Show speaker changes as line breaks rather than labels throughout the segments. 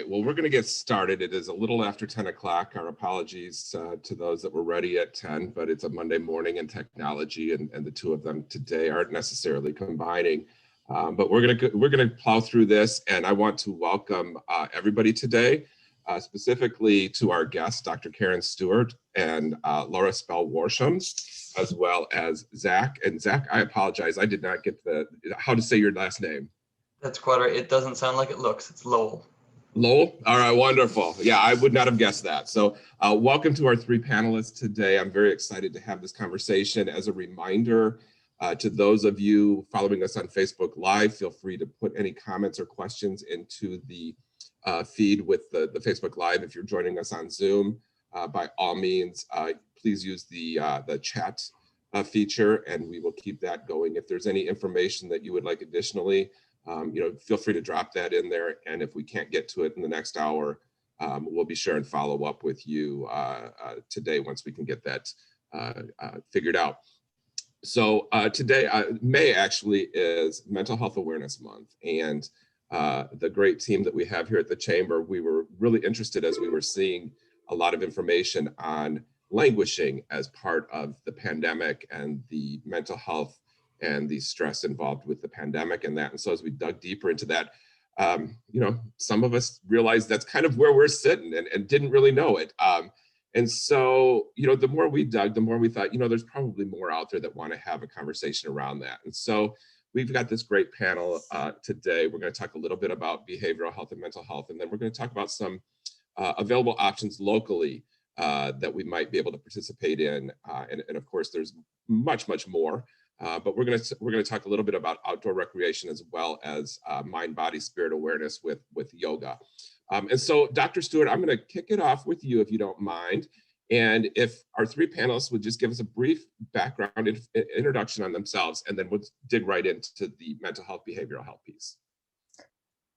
right, well, we're going to get started. It is a little after 10 o'clock. Our apologies to those that were ready at 10, but it's a Monday morning and technology, and the two of them today aren't necessarily combining. But we're gonna plow through this, and I want to welcome everybody today, specifically to our guests, Dr. Karen Stewart and Laura Spell-Worsham, as well as Zach. And Zach, I apologize, I did not get how to say your last name.
That's quite right. It doesn't sound like it looks. It's Lowell.
Lowell? All right, wonderful. Yeah, I would not have guessed that. So welcome to our three panelists today. I'm very excited to have this conversation. As a reminder, to those of you following us on Facebook Live, feel free to put any comments or questions into the feed with the Facebook Live. If you're joining us on Zoom, by all means, please use the chat feature, and we will keep that going. If there's any information that you would like additionally, feel free to drop that in there. And if we can't get to it in the next hour, we'll be sure and follow up with you today once we can get that figured out. So today, May actually is Mental Health Awareness Month, and the great team that we have here at the Chamber, we were really interested as we were seeing a lot of information on languishing as part of the pandemic and the mental health and the stress involved with the pandemic and that. And so as we dug deeper into that, some of us realized that's kind of where we're sitting and didn't really know it. And so, the more we dug, the more we thought, there's probably more out there that want to have a conversation around that. And so we've got this great panel today. We're going to talk a little bit about behavioral health and mental health, and then we're going to talk about some available options locally that we might be able to participate in. And of course, there's much, much more. But we're going to talk a little bit about outdoor recreation as well as mind, body, spirit awareness with yoga. And so, Dr. Stewart, I'm going to kick it off with you if you don't mind. And if our three panelists would just give us a brief background introduction on themselves, and then we'll dig right into the mental health, behavioral health piece.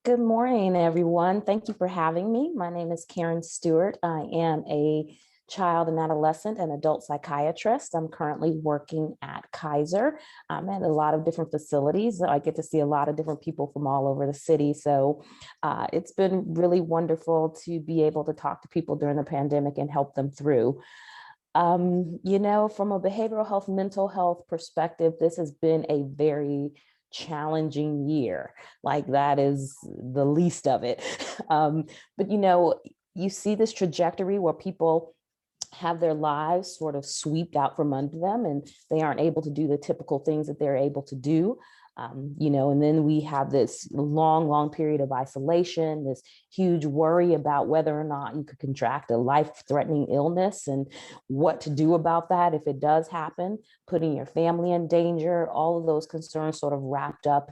Good morning, everyone. Thank you for having me. My name is Karen Stewart. I am a child and adolescent and adult psychiatrist. I'm currently working at Kaiser. I'm at a lot of different facilities. I get to see a lot of different people from all over the city. So it's been really wonderful to be able to talk to people during the pandemic and help them through. From a behavioral health, mental health perspective, this has been a very challenging year. Like, that is the least of it. But you see this trajectory where people have their lives sort of swept out from under them, and they aren't able to do the typical things that they're able to do. And then we have this long period of isolation, this huge worry about whether or not you could contract a life-threatening illness and what to do about that if it does happen, putting your family in danger, all of those concerns sort of wrapped up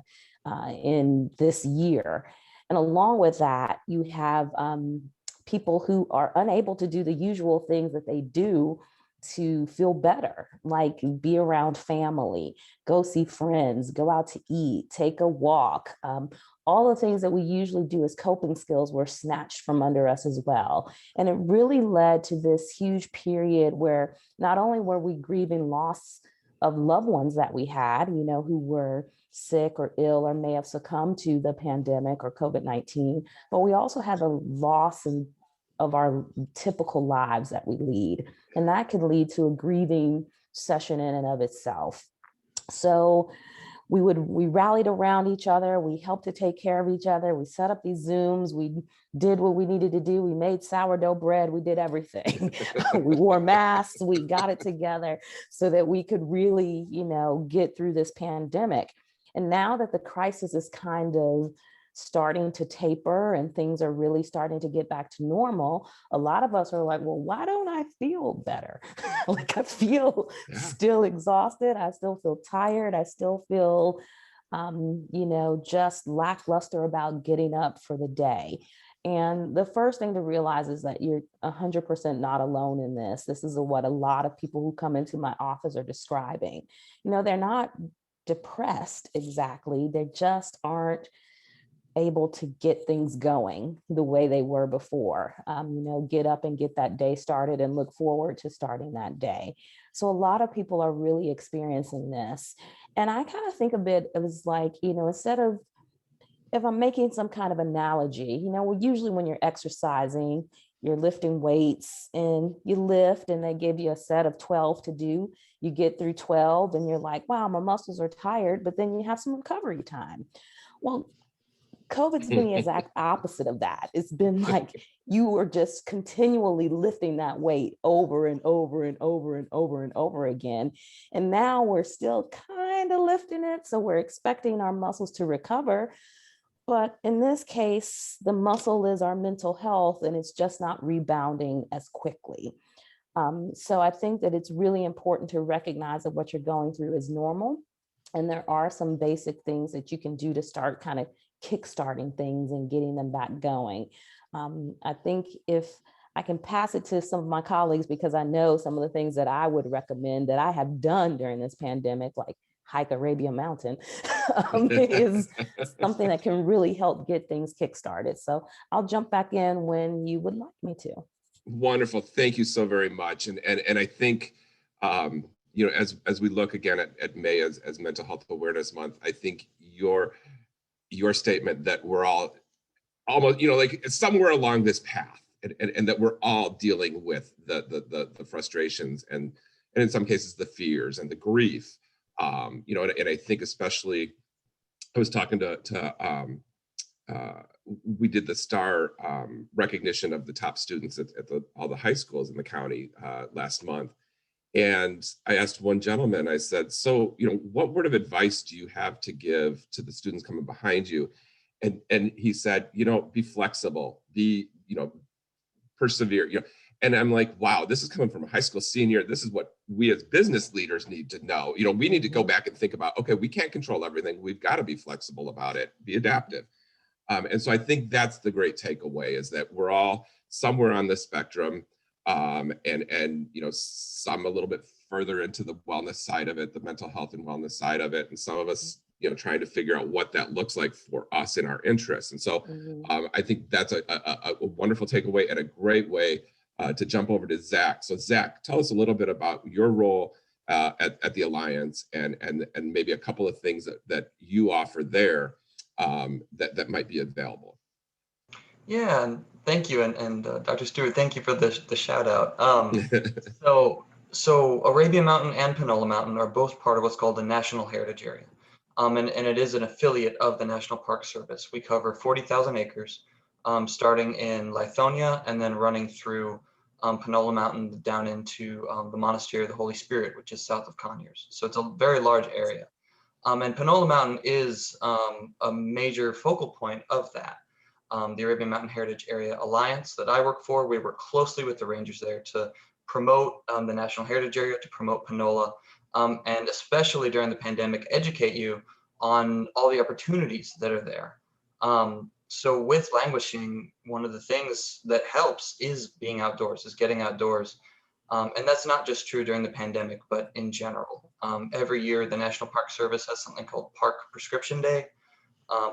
in this year. And along with that, you have people who are unable to do the usual things that they do to feel better, like be around family, go see friends, go out to eat, take a walk. All the things that we usually do as coping skills were snatched from under us as well. And it really led to this huge period where not only were we grieving loss of loved ones that we had, who were sick or ill or may have succumbed to the pandemic or COVID-19, but we also had the loss of our typical lives that we lead. And that could lead to a grieving session in and of itself. So we rallied around each other. We helped to take care of each other. We set up these Zooms. We did what we needed to do. We made sourdough bread. We did everything. We wore masks. We got it together so that we could really, get through this pandemic. And now that the crisis is kind of starting to taper and things are really starting to get back to normal, a lot of us are like, well, why don't I feel better? Like, I feel still exhausted. I still feel tired. I still feel, just lackluster about getting up for the day. And the first thing to realize is that you're 100% not alone in this. This is what a lot of people who come into my office are describing. They're not depressed exactly. They just aren't able to get things going the way they were before, get up and get that day started and look forward to starting that day. So a lot of people are really experiencing this. And I kind of think of it as like, instead of if I'm making some kind of analogy, usually when you're exercising, you're lifting weights and you lift and they give you a set of 12 to do. You get through 12 and you're like, wow, my muscles are tired, but then you have some recovery time. Well, COVID's been the exact opposite of that. It's been like you are just continually lifting that weight over and over and over and over and over again. And now we're still kind of lifting it. So we're expecting our muscles to recover. But in this case, the muscle is our mental health and it's just not rebounding as quickly. So I think that it's really important to recognize that what you're going through is normal. And there are some basic things that you can do to start kind of kickstarting things and getting them back going. I think if I can pass it to some of my colleagues, because I know some of the things that I would recommend that I have done during this pandemic, like hike Arabian Mountain, is something that can really help get things kickstarted. So I'll jump back in when you would like me to.
Wonderful. Thank you so very much. And I think, as we look again at May as Mental Health Awareness Month, I think your statement that we're all almost, like somewhere along this path and that we're all dealing with the frustrations and in some cases the fears and the grief, and I think especially I was talking to we did the star recognition of the top students at all the high schools in the county last month. And I asked one gentleman, I said, so, what word of advice do you have to give to the students coming behind you? And he said, be flexible, be, persevere, And I'm like, wow, this is coming from a high school senior. This is what we as business leaders need to know. We need to go back and think about, okay, we can't control everything. We've got to be flexible about it, be adaptive. And so I think that's the great takeaway, is that we're all somewhere on the spectrum, and some a little bit further into the wellness side of it, the mental health and wellness side of it, and some of us trying to figure out what that looks like for us in our interests. And so I think that's a wonderful takeaway and a great way to jump over to Zach. So Zach, tell us a little bit about your role at the Alliance and maybe a couple of things that you offer there that might be available.
Yeah, and thank you, and Dr. Stewart, thank you for the shout out. So Arabian Mountain and Panola Mountain are both part of what's called the National Heritage Area, and it is an affiliate of the National Park Service. We cover 40,000 acres, starting in Lithonia and then running through Panola Mountain down into the Monastery of the Holy Spirit, which is south of Conyers. So it's a very large area. And Panola Mountain is a major focal point of that. The Arabian Mountain Heritage Area Alliance that I work for, we work closely with the rangers there to promote the National Heritage Area, to promote Panola, and especially during the pandemic, educate you on all the opportunities that are there. So with Languishing, one of the things that helps is being outdoors, is getting outdoors. And that's not just true during the pandemic, but in general. Every year, the National Park Service has something called Park Prescription Day,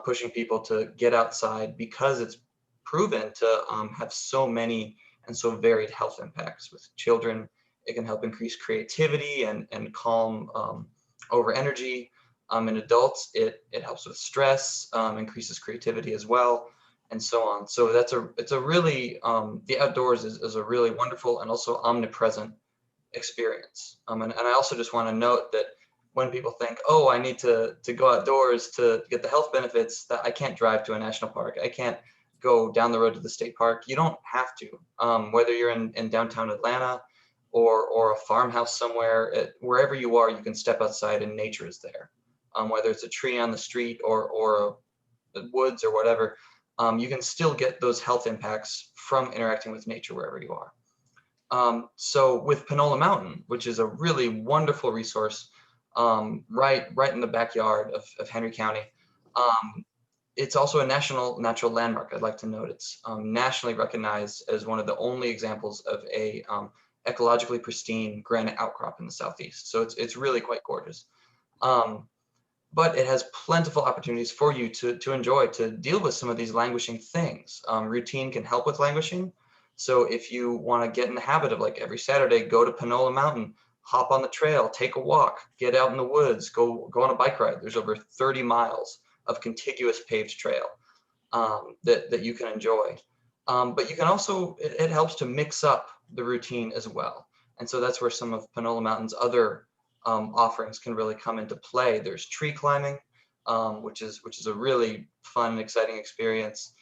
pushing people to get outside because it's proven to have so many and so varied health impacts. With children, it can help increase creativity and calm over energy. In adults, it helps with stress, increases creativity as well, and so on. So it's a really, the outdoors is a really wonderful and also omnipresent experience. And I also just want to note that when people think, oh, I need to go outdoors to get the health benefits, that I can't drive to a national park, I can't go down the road to the state park. You don't have to, whether you're in downtown Atlanta or a farmhouse somewhere, wherever you are, you can step outside and nature is there. Whether it's a tree on the street or the woods or whatever, you can still get those health impacts from interacting with nature wherever you are. So with Panola Mountain, which is a really wonderful resource, right in the backyard of Henry County, it's also a national natural landmark. I'd like to note it's nationally recognized as one of the only examples of a ecologically pristine granite outcrop in the Southeast. So it's really quite gorgeous. But it has plentiful opportunities for you to enjoy, to deal with some of these languishing things. Routine can help with languishing. So if you want to get in the habit of, like, every Saturday, go to Panola Mountain, hop on the trail, take a walk, get out in the woods, go on a bike ride. There's over 30 miles of contiguous paved trail that you can enjoy. But you can also, it helps to mix up the routine as well. And so that's where some of Panola Mountain's other offerings can really come into play. There's tree climbing, which is a really fun and exciting experience,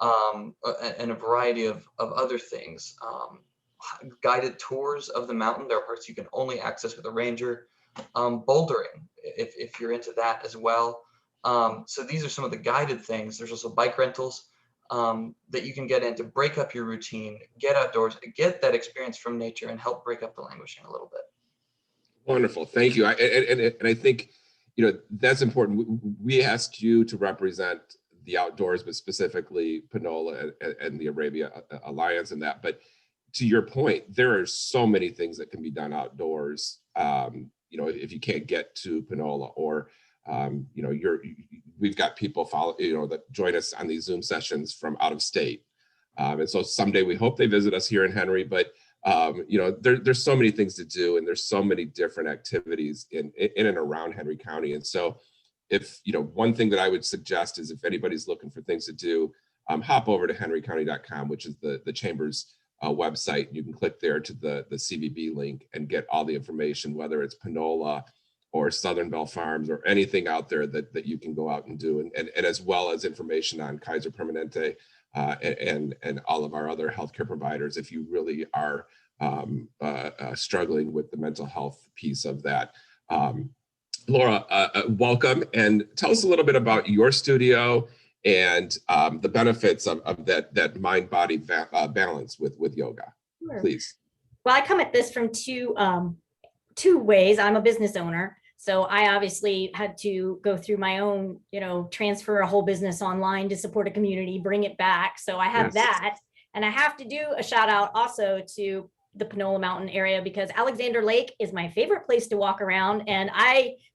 and a variety of other things. Guided tours of the mountain. There are parts you can only access with a ranger. Bouldering, if you're into that as well. So these are some of the guided things. There's also bike rentals that you can get in to break up your routine, get outdoors, get that experience from nature, and help break up the languishing a little bit.
Wonderful, thank you. And I think, that's important. We asked you to represent the outdoors, but specifically Panola and the Arabia Alliance and that. But to your point, there are so many things that can be done outdoors. If you can't get to Panola, or we've got people that join us on these Zoom sessions from out of state, and so someday we hope they visit us here in Henry. But there's so many things to do, and there's so many different activities in and around Henry County. And so, if one thing that I would suggest is, if anybody's looking for things to do, hop over to henrycounty.com, which is the chamber's website. You can click there to the CVB link and get all the information, whether it's Panola or Southern Bell Farms or anything out there that you can go out and do, and as well as information on Kaiser Permanente and all of our other healthcare providers, if you really are struggling with the mental health piece of that. Laura, welcome, and tell us a little bit about your studio and the benefits of that mind-body balance with yoga. Sure. Please.
Well, I come at this from two ways. I'm a business owner, so I obviously had to go through my own, transfer a whole business online to support a community, bring it back. So I have that, and I have to do a shout out also to the Panola Mountain area, because Alexander Lake is my favorite place to walk around. And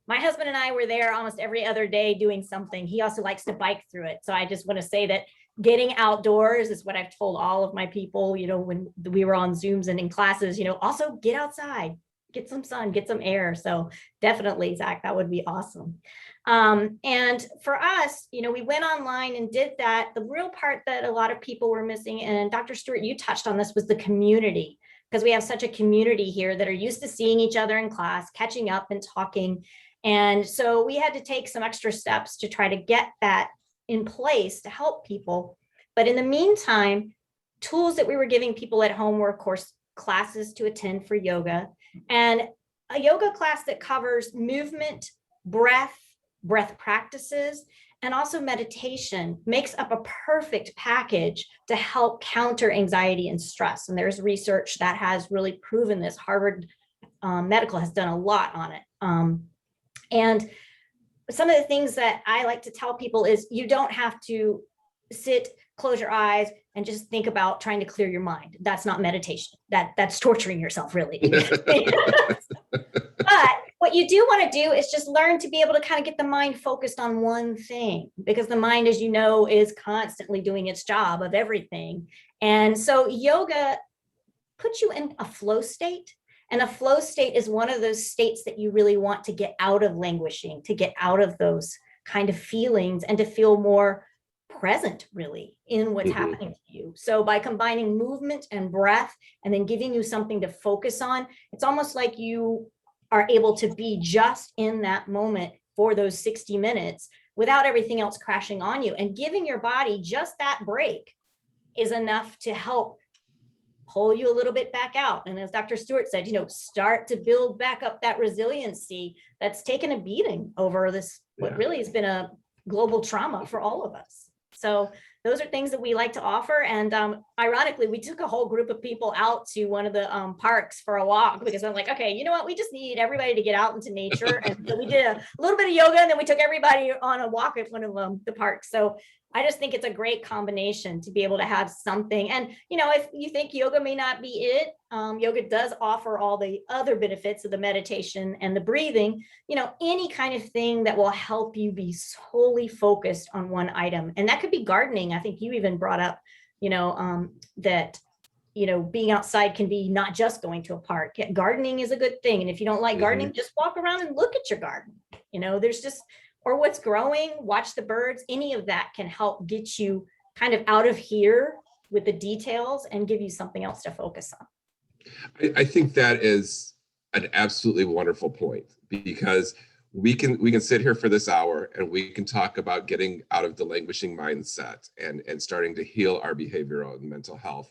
my husband and I were there almost every other day doing something. He also likes to bike through it. So I just want to say that getting outdoors is what I've told all of my people, when we were on Zooms and in classes, also get outside, get some sun, get some air. So definitely, Zach, that would be awesome. And for us, we went online and did that. The real part that a lot of people were missing, and Dr. Stewart, you touched on this, was the community. Because we have such a community here that are used to seeing each other in class, catching up and talking. And so we had to take some extra steps to try to get that in place to help people. But in the meantime, tools that we were giving people at home were, of course, classes to attend for yoga, and a yoga class that covers movement, breath practices, and also meditation makes up a perfect package to help counter anxiety and stress. And there's research that has really proven this. Harvard Medical has done a lot on it. And some of the things that I like to tell people is, you don't have to sit, close your eyes, and just think about trying to clear your mind. That's not meditation. That's torturing yourself, really. But what you do want to do is just learn to be able to kind of get the mind focused on one thing, because the mind, as you know, is constantly doing its job of everything. And so yoga puts you in a flow state. And a flow state is one of those states that you really want to get out of languishing, to get out of those kind of feelings and to feel more present, really, in what's happening to you. So by combining movement and breath and then giving you something to focus on, it's almost like you are able to be just in that moment for those 60 minutes without everything else crashing on you. And giving your body just that break is enough to help pull you a little bit back out. And as Dr. Stewart said, start to build back up that resiliency that's taken a beating over this, what really has been a global trauma for all of us. So those are things that we like to offer. And ironically, we took a whole group of people out to one of the parks for a walk, because I'm like, okay, you know what? We just need everybody to get out into nature. And so we did a little bit of yoga, and then we took everybody on a walk at one of the parks. So I just think it's a great combination to be able to have something. And, if you think yoga may not be it, yoga does offer all the other benefits of the meditation and the breathing, any kind of thing that will help you be solely focused on one item. And that could be gardening. I think you even brought up, that, being outside can be not just going to a park. Gardening is a good thing. And if you don't like gardening, just walk around and look at your garden. There's just or what's growing, watch the birds. Any of that can help get you kind of out of here with the details and give you something else to focus on.
I think that is an absolutely wonderful point, because we can sit here for this hour and we can talk about getting out of the languishing mindset and starting to heal our behavioral and mental health.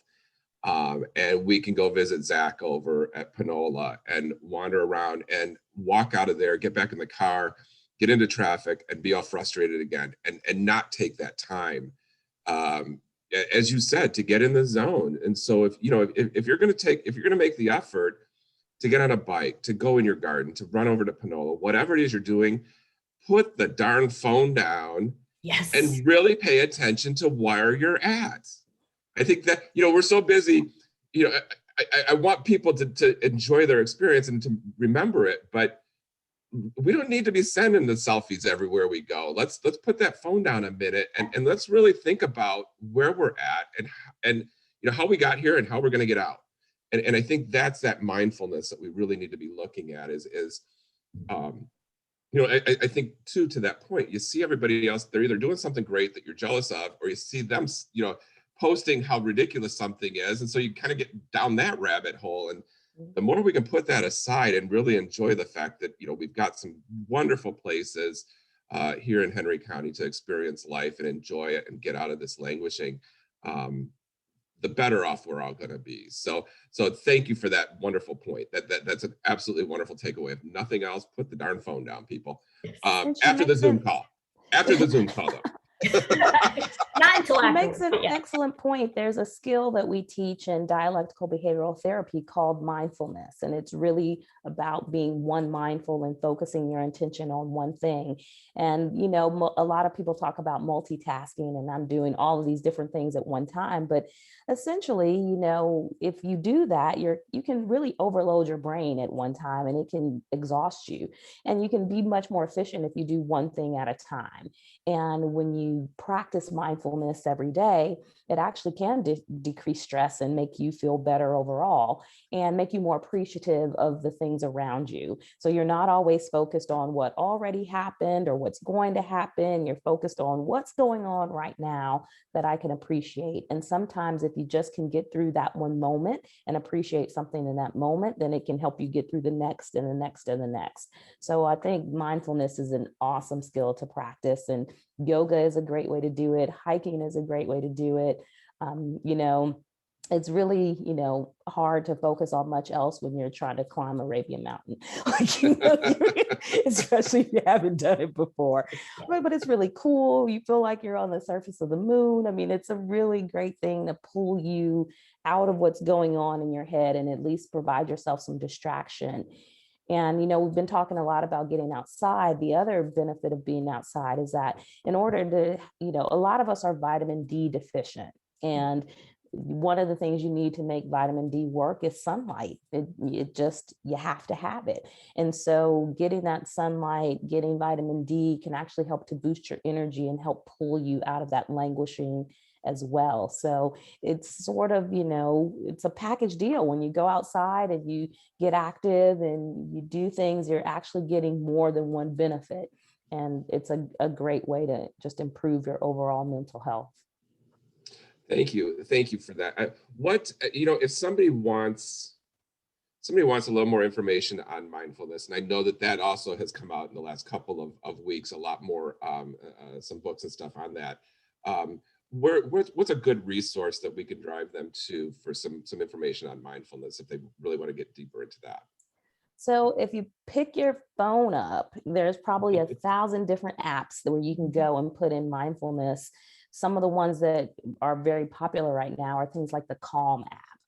And we can go visit Zach over at Panola and wander around and walk out of there, get back in the car, get into traffic and be all frustrated again, and not take that time, as you said, to get in the zone. And so if you're going to make the effort to get on a bike, to go in your garden, to run over to Panola, whatever it is you're doing, put the darn phone down.
Yes.
And really pay attention to where you're at. I think that, we're so busy, I want people to enjoy their experience and to remember it, but we don't need to be sending the selfies everywhere we go. Let's put that phone down a minute and let's really think about where we're at and how we got here and how we're going to get out. And I think that's that mindfulness that we really need to be looking at I think too, to that point, you see everybody else, they're either doing something great that you're jealous of, or you see them, posting how ridiculous something is. And so you kind of get down that rabbit hole. And the more we can put that aside and really enjoy the fact that, we've got some wonderful places here in Henry County to experience life and enjoy it and get out of this languishing, the better off we're all going to be. So thank you for that wonderful point. That's an absolutely wonderful takeaway. If nothing else, put the darn phone down, people. After the Zoom call. After the Zoom call, though.
Not until
It
afterwards,
makes an
but yeah.
excellent point. There's a skill that we teach in dialectical behavioral therapy called mindfulness, and it's really about being one mindful and focusing your attention on one thing. And a lot of people talk about multitasking, and I'm doing all of these different things at one time. But essentially, if you do that, you can really overload your brain at one time, and it can exhaust you. And you can be much more efficient if you do one thing at a time. And when you practice mindfulness every day, it actually can decrease stress and make you feel better overall and make you more appreciative of the things around you. So you're not always focused on what already happened or what's going to happen. You're focused on what's going on right now that I can appreciate. And sometimes if you just can get through that one moment and appreciate something in that moment, then it can help you get through the next and the next and the next. So I think mindfulness is an awesome skill to practice, and yoga is a great way to do it. Hiking is a great way to do it. It's really, hard to focus on much else when you're trying to climb Arabian Mountain, especially if you haven't done it before. But it's really cool. You feel like you're on the surface of the moon. I mean, it's a really great thing to pull you out of what's going on in your head and at least provide yourself some distraction. And, we've been talking a lot about getting outside. The other benefit of being outside is that in order to, a lot of us are vitamin D deficient. And one of the things you need to make vitamin D work is sunlight. You have to have it. And so getting that sunlight, getting vitamin D can actually help to boost your energy and help pull you out of that languishing as well. So it's sort of, it's a package deal. When you go outside and you get active and you do things, you're actually getting more than one benefit. And it's a great way to just improve your overall mental health.
Thank you for that. If somebody wants a little more information on mindfulness, and I know that also has come out in the last couple of weeks, a lot more, some books and stuff on that. What's a good resource that we can drive them to for some information on mindfulness if they really want to get deeper into that?
So if you pick your phone up, there's probably 1,000 different apps where you can go and put in mindfulness. Some of the ones that are very popular right now are things like the Calm app.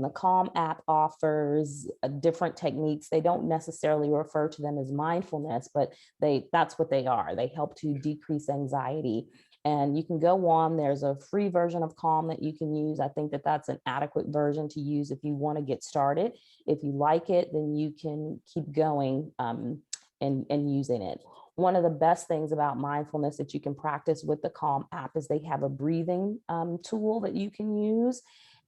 The Calm app offers different techniques. They don't necessarily refer to them as mindfulness, but that's what they are. They help to decrease anxiety. And you can go on, there's a free version of Calm that you can use. I think that's an adequate version to use if you want to get started. If you like it, then you can keep going and using it. One of the best things about mindfulness that you can practice with the Calm app is they have a breathing tool that you can use.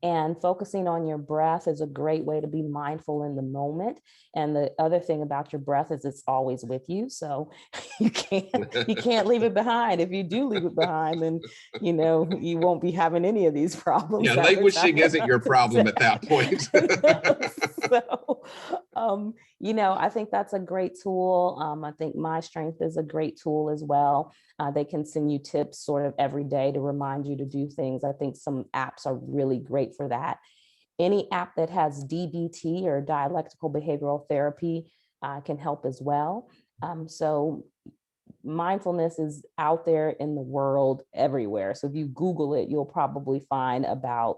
And focusing on your breath is a great way to be mindful in the moment. And the other thing about your breath is it's always with you. So you can't leave it behind. If you do leave it behind, then you won't be having any of these problems.
Yeah, languishing isn't your problem at that point.
So, I think that's a great tool. I think My Strength is a great tool as well. They can send you tips sort of every day to remind you to do things. I think some apps are really great for that. Any app that has DBT or dialectical behavioral therapy can help as well. So mindfulness is out there in the world everywhere. So if you Google it, you'll probably find about,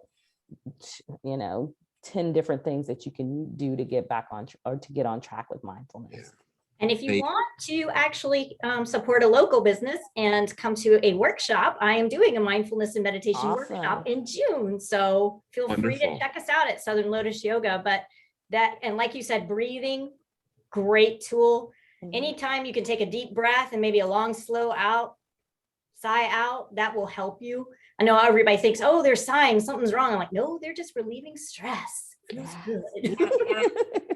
10 different things that you can do to get back on or to get on track with mindfulness.
Yeah.
And if you want to actually support a local business and come to a workshop, I am doing a mindfulness and meditation workshop in June. So feel free to check us out at Southern Lotus Yoga. But and like you said, breathing, great tool. Anytime you can take a deep breath and maybe a long, slow sigh out, that will help you. I know everybody thinks, oh, they're sighing, something's wrong. I'm like, no, they're just relieving stress. Feels good.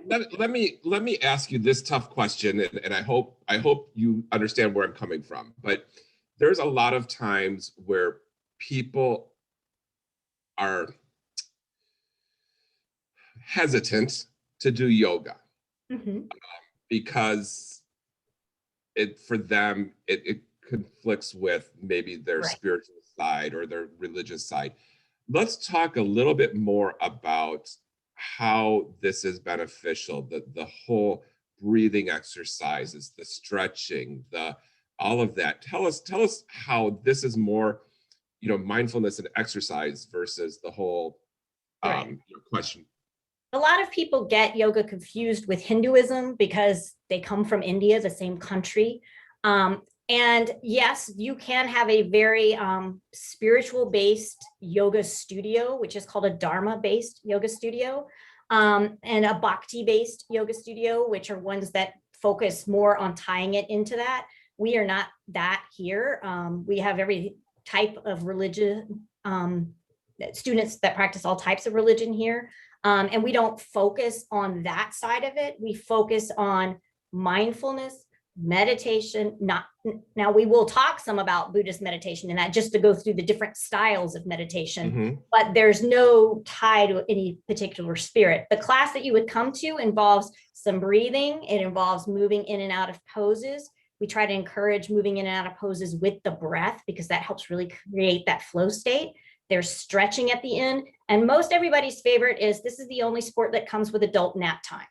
Let me ask you this tough question, and I hope you understand where I'm coming from. But there's a lot of times where people are hesitant to do yoga because for them it conflicts with maybe their spiritual side or their religious side. Let's talk a little bit more about how this is beneficial, the whole breathing exercises, the stretching, all of that. Tell us how this is more, mindfulness and exercise versus the whole question.
A lot of people get yoga confused with Hinduism because they come from India, the same country. And yes, you can have a very spiritual-based yoga studio, which is called a Dharma-based yoga studio, and a Bhakti-based yoga studio, which are ones that focus more on tying it into that. We are not that here. We have every type of religion, students that practice all types of religion here. And we don't focus on that side of it. We focus on mindfulness, meditation. Now we will talk some about Buddhist meditation and that, just to go through the different styles of meditation, but there's no tie to any particular spirit. The class that you would come to involves some breathing. It involves moving in and out of poses. We try to encourage moving in and out of poses with the breath because that helps really create that flow state. There's stretching at the end. And most everybody's favorite is this is the only sport that comes with adult nap time.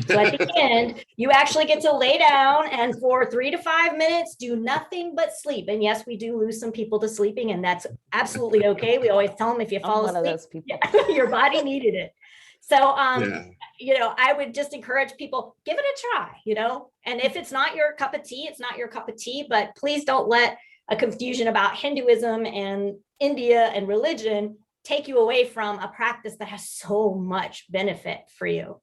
So at the end, you actually get to lay down and for 3 to 5 minutes, do nothing but sleep. And yes, we do lose some people to sleeping, and that's absolutely okay. We always tell them if you fall asleep, those people. Your body needed it. So, I would just encourage people, give it a try, and if it's not your cup of tea, it's not your cup of tea, but please don't let a confusion about Hinduism and India and religion take you away from a practice that has so much benefit for you.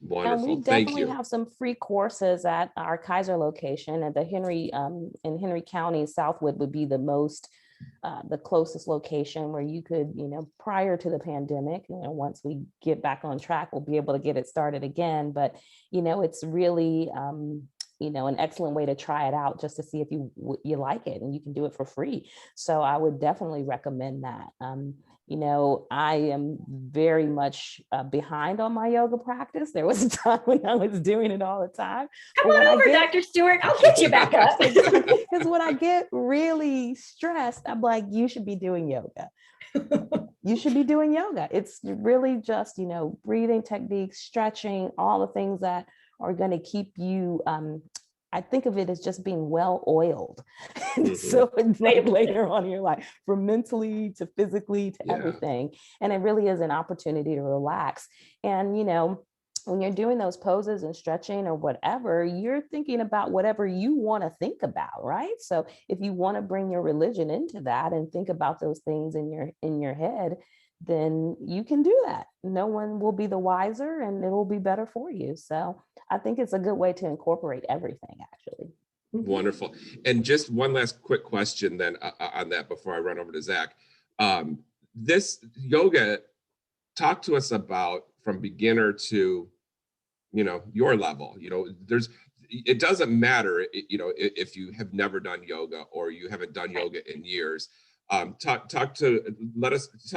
Wonderful.
And we definitely have some free courses at our Kaiser location at the in Henry County. Southwood would be the closest location where you could, prior to the pandemic, once we get back on track, we'll be able to get it started again. But, it's really, an excellent way to try it out just to see if you like it, and you can do it for free. So I would definitely recommend that. I am very much behind on my yoga practice. There was a time when I was doing it all the time.
Come on over, Dr. Stewart. I'll get you back up.
Because when I get really stressed, I'm like, you should be doing yoga. You should be doing yoga. It's really just, breathing techniques, stretching, all the things that are going to keep you, I think of it as just being well oiled. So it's like later on in your life, from mentally to physically to everything. And it really is an opportunity to relax. And, when you're doing those poses and stretching or whatever, you're thinking about whatever you want to think about, right? So if you want to bring your religion into that and think about those things in your head, then you can do that. No one will be the wiser, and it will be better for you. So I think it's a good way to incorporate everything, actually.
Wonderful. And just one last quick question then on that before I run over to Zach. This yoga talk to us about from beginner to, your level. It doesn't matter, if you have never done yoga or you haven't done yoga in years. Tell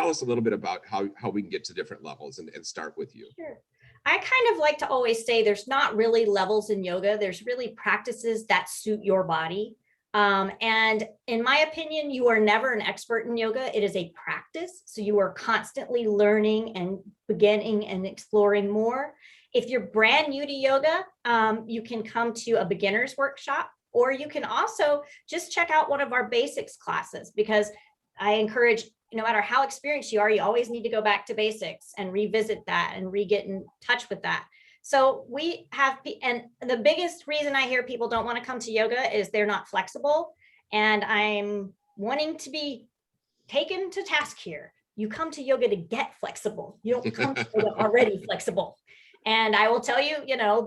us a little bit about how we can get to different levels and start with you.
Sure. I kind of like to always say there's not really levels in yoga. There's really practices that suit your body. And in my opinion, you are never an expert in yoga. It is a practice. So you are constantly learning and beginning and exploring more. If you're brand new to yoga, you can come to a beginner's workshop, or you can also just check out one of our basics classes, because I encourage, no matter how experienced you are, you always need to go back to basics and revisit that and get in touch with that. So we have, and the biggest reason I hear people don't want to come to yoga is they're not flexible. And I'm wanting to be taken to task here. You come to yoga to get flexible. You don't come to yoga already flexible. And I will tell you,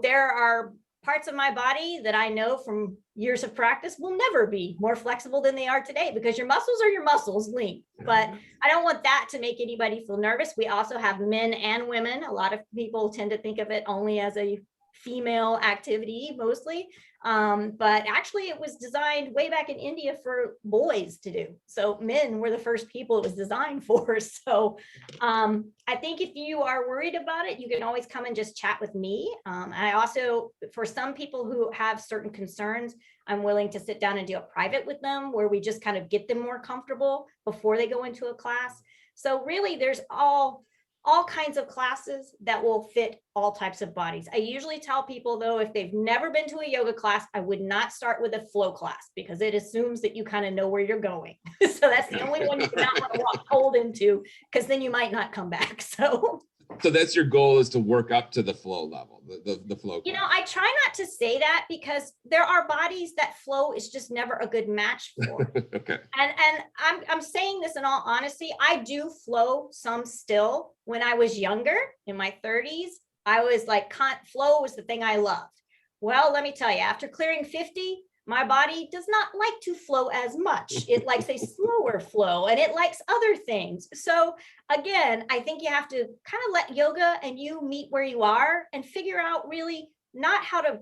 there are parts of my body that I know from years of practice will never be more flexible than they are today, because your muscles are your muscles linked. But I don't want that to make anybody feel nervous. We also have men and women. A lot of people tend to think of it only as a female activity mostly. But actually it was designed way back in India for boys to do. So men were the first people it was designed for. So I think if you are worried about it, you can always come and just chat with me. I also, for some people who have certain concerns, I'm willing to sit down and do a private with them where we just kind of get them more comfortable before they go into a class. So really there's all kinds of classes that will fit all types of bodies. I usually tell people though, if they've never been to a yoga class, I would not start with a flow class, because it assumes that you kind of know where you're going. So that's the only one you cannot want to walk cold into, because then you might not come back.
So that's your goal, is to work up to the flow level, the flow class.
I try not to say that, because there are bodies that flow is just never a good match for.
Okay.
And I'm saying this in all honesty, I do flow some still. When I was younger, in my 30s, I was like, flow was the thing I loved. Well, let me tell you, after clearing 50, my body does not like to flow as much. It likes a slower flow, and it likes other things. So again, I think you have to kind of let yoga and you meet where you are and figure out really not how to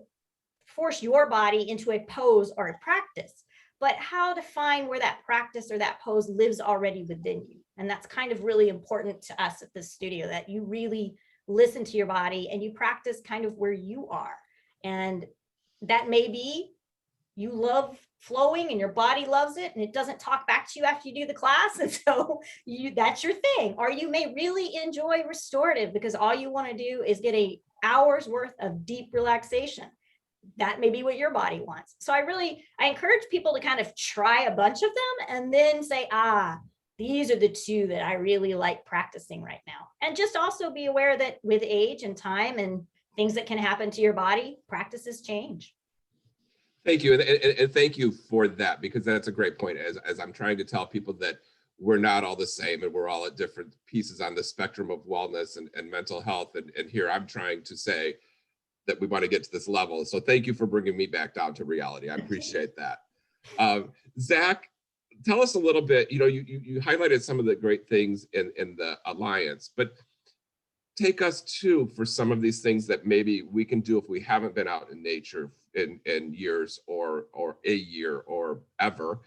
force your body into a pose or a practice, but how to find where that practice or that pose lives already within you. And that's kind of really important to us at this studio, that you really listen to your body and you practice kind of where you are. And that may be you love flowing and your body loves it and it doesn't talk back to you after you do the class. And so that's your thing. Or you may really enjoy restorative because all you want to do is get an hour's worth of deep relaxation. That may be what your body wants. So I encourage people to kind of try a bunch of them and then say, these are the two that I really like practicing right now. And just also be aware that with age and time and things that can happen to your body, practices change.
Thank you. And thank you for that, because that's a great point. As I'm trying to tell people that we're not all the same and we're all at different pieces on the spectrum of wellness and mental health. And here I'm trying to say that we want to get to this level. So thank you for bringing me back down to reality. I appreciate that. Zach, tell us a little bit, you highlighted some of the great things in the Alliance, but take us to for some of these things that maybe we can do if we haven't been out in nature in years or a year or ever,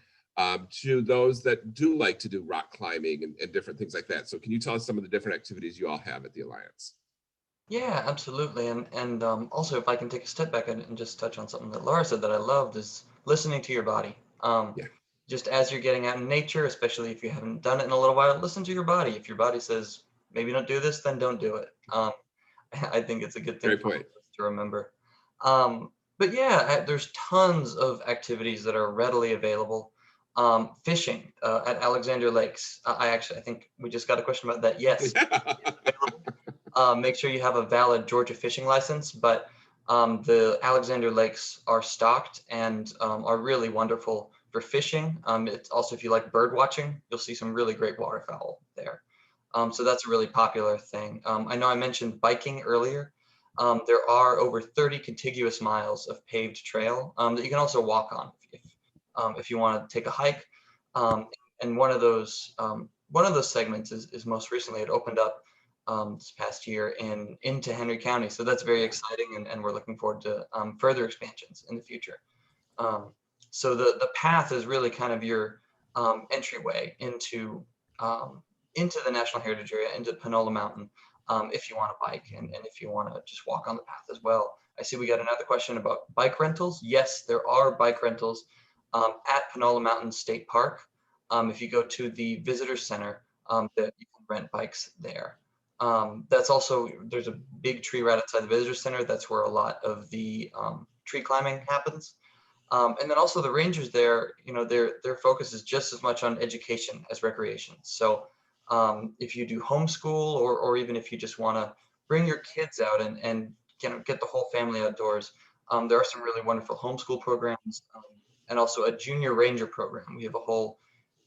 to those that do like to do rock climbing and different things like that. So can you tell us some of the different activities you all have at the Alliance?
Yeah, absolutely. And also, if I can take a step back and just touch on something that Laura said that I loved, is listening to your body. Just as you're getting out in nature, especially if you haven't done it in a little while, listen to your body. If your body says, maybe don't do this, then don't do it. I think it's a good thing to remember. But yeah, there's tons of activities that are readily available. Fishing at Alexander Lakes. I think we just got a question about that. Yes. Make sure you have a valid Georgia fishing license, but the Alexander Lakes are stocked and are really wonderful for fishing. It's also, if you like bird watching, you'll see some really great waterfowl there. So that's a really popular thing. I know I mentioned biking earlier. There are over 30 contiguous miles of paved trail that you can also walk on if you want to take a hike. And one of those segments is most recently it opened up this past year into Henry County. So that's very exciting, and we're looking forward to further expansions in the future. So the path is really kind of your entryway into the National Heritage Area, into Panola Mountain, if you want to bike, and if you want to just walk on the path as well. I see we got another question about bike rentals. Yes, there are bike rentals at Panola Mountain State Park. If you go to the visitor center, that you can rent bikes there. That's also, there's a big tree right outside the visitor center. That's where a lot of the tree climbing happens. And then also the rangers there, you know, their focus is just as much on education as recreation. So if you do homeschool, or even if you just want to bring your kids out and you know, get the whole family outdoors, there are some really wonderful homeschool programs, and also a junior ranger program. We have a whole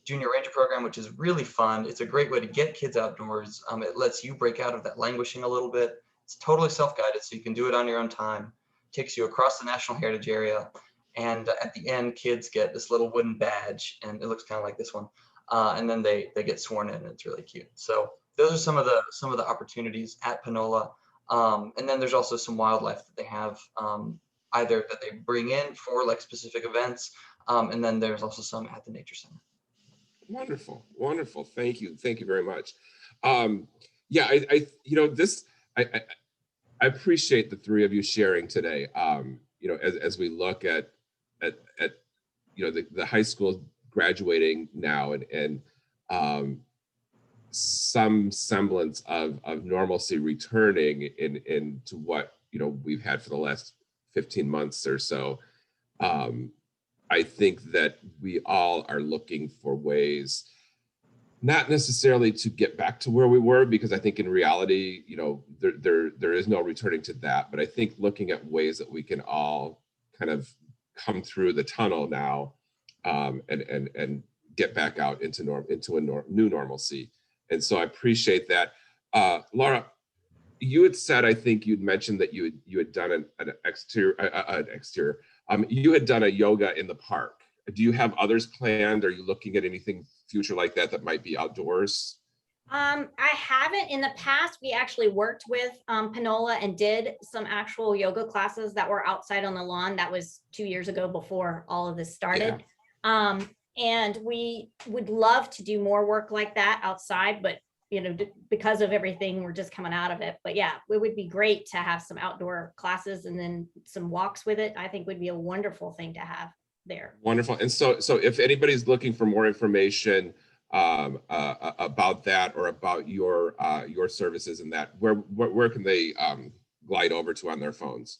junior ranger program, which is really fun. It's a great way to get kids outdoors. It lets you break out of that languishing a little bit. It's totally self-guided, so you can do it on your own time. Takes you across the National Heritage Area. And at the end, kids get this little wooden badge, and it looks kind of like this one. And then they get sworn in, and it's really cute. So those are some of the opportunities at Panola. And then there's also some wildlife that they have, either that they bring in for like specific events, and then there's also some at the nature center.
Wonderful, wonderful. Thank you very much. Yeah, I you know, this I appreciate the three of you sharing today. You know, as we look at you know, the high school graduating now, and some semblance of normalcy returning into what, you know, we've had for the last 15 months or so. I think that we all are looking for ways, not necessarily to get back to where we were, because I think in reality, you know, there is no returning to that. But I think looking at ways that we can all kind of come through the tunnel now, and get back out into new normalcy. And so I appreciate that. Laura, you had said, I think you'd mentioned that you had done an exterior. You had done a yoga in the park. Do you have others planned? Are you looking at anything future like that might be outdoors?
I haven't. In the past, we actually worked with Panola and did some actual yoga classes that were outside on the lawn. That was 2 years ago, before all of this started. Yeah. And we would love to do more work like that outside, but you know, because of everything, we're just coming out of it. But yeah, it would be great to have some outdoor classes and then some walks with it. I think would be a wonderful thing to have there.
Wonderful. And so if anybody's looking for more information about that, or about your services and that, where can they glide over to on their phones?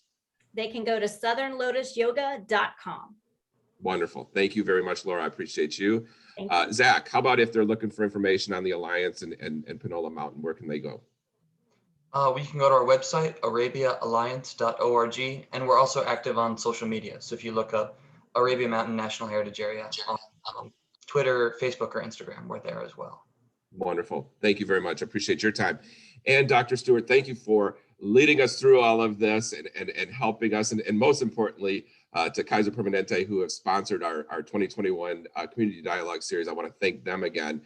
They can go to southernlotusyoga.com.
Wonderful. Thank you very much, Laura. I appreciate you. Zach, how about if they're looking for information on the Alliance and Panola Mountain, where can they go?
We can go to our website, arabiaalliance.org, and we're also active on social media. So if you look up Arabia Mountain National Heritage Area on Twitter, Facebook, or Instagram, we're there as well.
Wonderful. Thank you very much. I appreciate your time. And Dr. Stewart, thank you for leading us through all of this and helping us, and most importantly, to Kaiser Permanente, who have sponsored our 2021 Community Dialogue Series. I want to thank them again.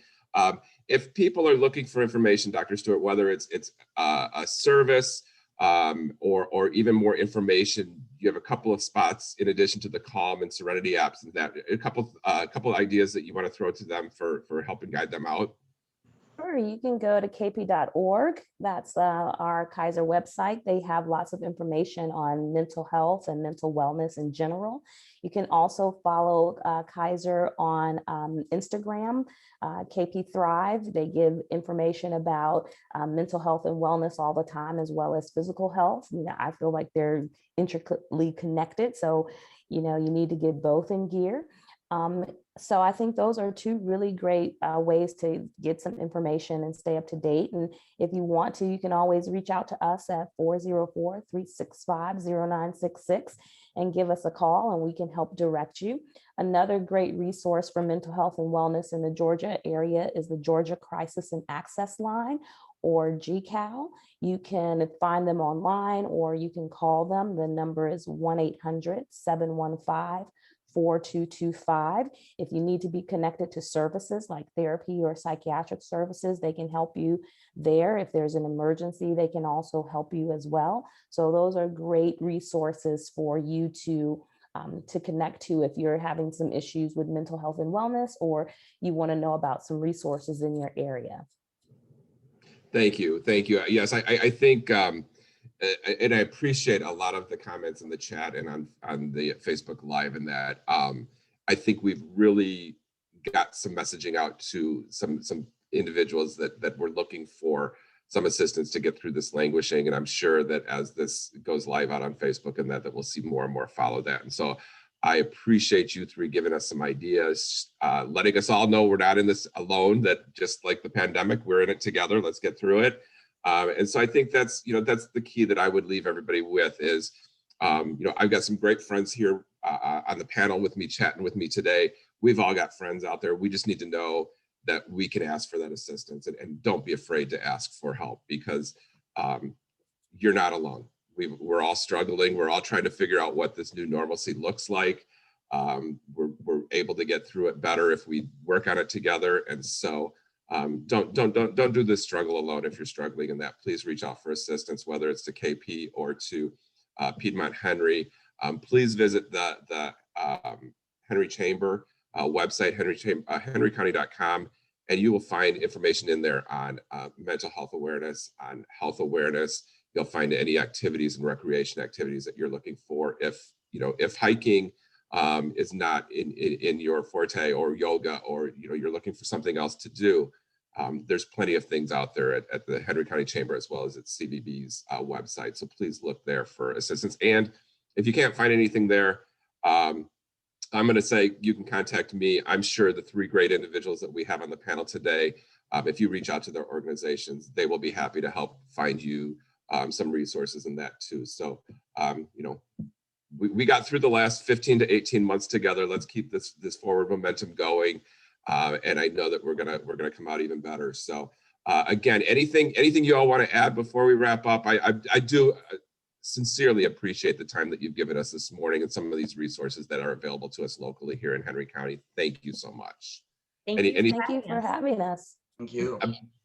If people are looking for information, Dr. Stewart, whether it's a service or even more information, you have a couple of spots in addition to the Calm and Serenity apps, and that a couple of ideas that you want to throw to them for helping guide them out.
Sure, you can go to kp.org. That's our Kaiser website. They have lots of information on mental health and mental wellness in general. You can also follow Kaiser on Instagram, KP Thrive. They give information about mental health and wellness all the time, as well as physical health. You know, I feel like they're intricately connected. So, you know, you need to get both in gear. So I think those are two really great ways to get some information and stay up to date. And if you want to, you can always reach out to us at 404-365-0966 and give us a call, and we can help direct you. Another great resource for mental health and wellness in the Georgia area is the Georgia Crisis and Access Line, or GCAL. You can find them online, or you can call them. The number is 1-800-715 4225. If you need to be connected to services like therapy or psychiatric services, they can help you there. If there's an emergency, they can also help you as well. So those are great resources for you to connect to if you're having some issues with mental health and wellness, or you want to know about some resources in your area.
Thank you. Thank you. Yes, I think, and I appreciate a lot of the comments in the chat and on the Facebook Live, and that I think we've really got some messaging out to some individuals that were looking for some assistance to get through this languishing. And I'm sure that as this goes live out on Facebook and that we'll see more and more follow that. And so I appreciate you three giving us some ideas, letting us all know we're not in this alone, that just like the pandemic, we're in it together. Let's get through it. And so I think that's the key that I would leave everybody with is, I've got some great friends here on the panel with me, chatting with me today. We've all got friends out there. We just need to know that we can ask for that assistance, and don't be afraid to ask for help, because you're not alone. We're all struggling. We're all trying to figure out what this new normalcy looks like. We're able to get through it better if we work on it together. And so don't do this struggle alone. If you're struggling in that, please reach out for assistance, whether it's to KP or to Piedmont Henry. Please visit the Henry Chamber website, henrycounty.com, and you will find information in there on mental health awareness, on health awareness. You'll find any activities and recreation activities that you're looking for. If hiking is not in your forte, or yoga, or you're looking for something else to do, there's plenty of things out there at the Henry County Chamber, as well as at CVB's website. So please look there for assistance. And if you can't find anything there, I'm going to say you can contact me. I'm sure the three great individuals that we have on the panel today, if you reach out to their organizations, they will be happy to help find you some resources in that too. So, we got through the last 15 to 18 months together. Let's keep this forward momentum going. And I know that we're gonna come out even better. So again, anything you all want to add before we wrap up? I do sincerely appreciate the time that you've given us this morning and some of these resources that are available to us locally here in Henry County. Thank you so much.
Thank you for having us.
Thank you.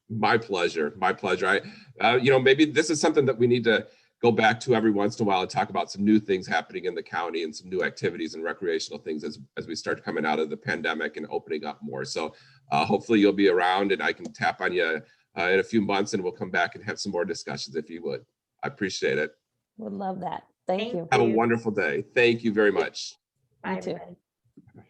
My pleasure. My pleasure. Maybe this is something that we need to go back to every once in a while and talk about some new things happening in the county and some new activities and recreational things as we start coming out of the pandemic and opening up more. So hopefully you'll be around and I can tap on you in a few months, and we'll come back and have some more discussions if you would. I appreciate it.
Would love that. Thank you.
Have a wonderful day. Thank you very much.
Bye,
You too.
everybody.
Bye.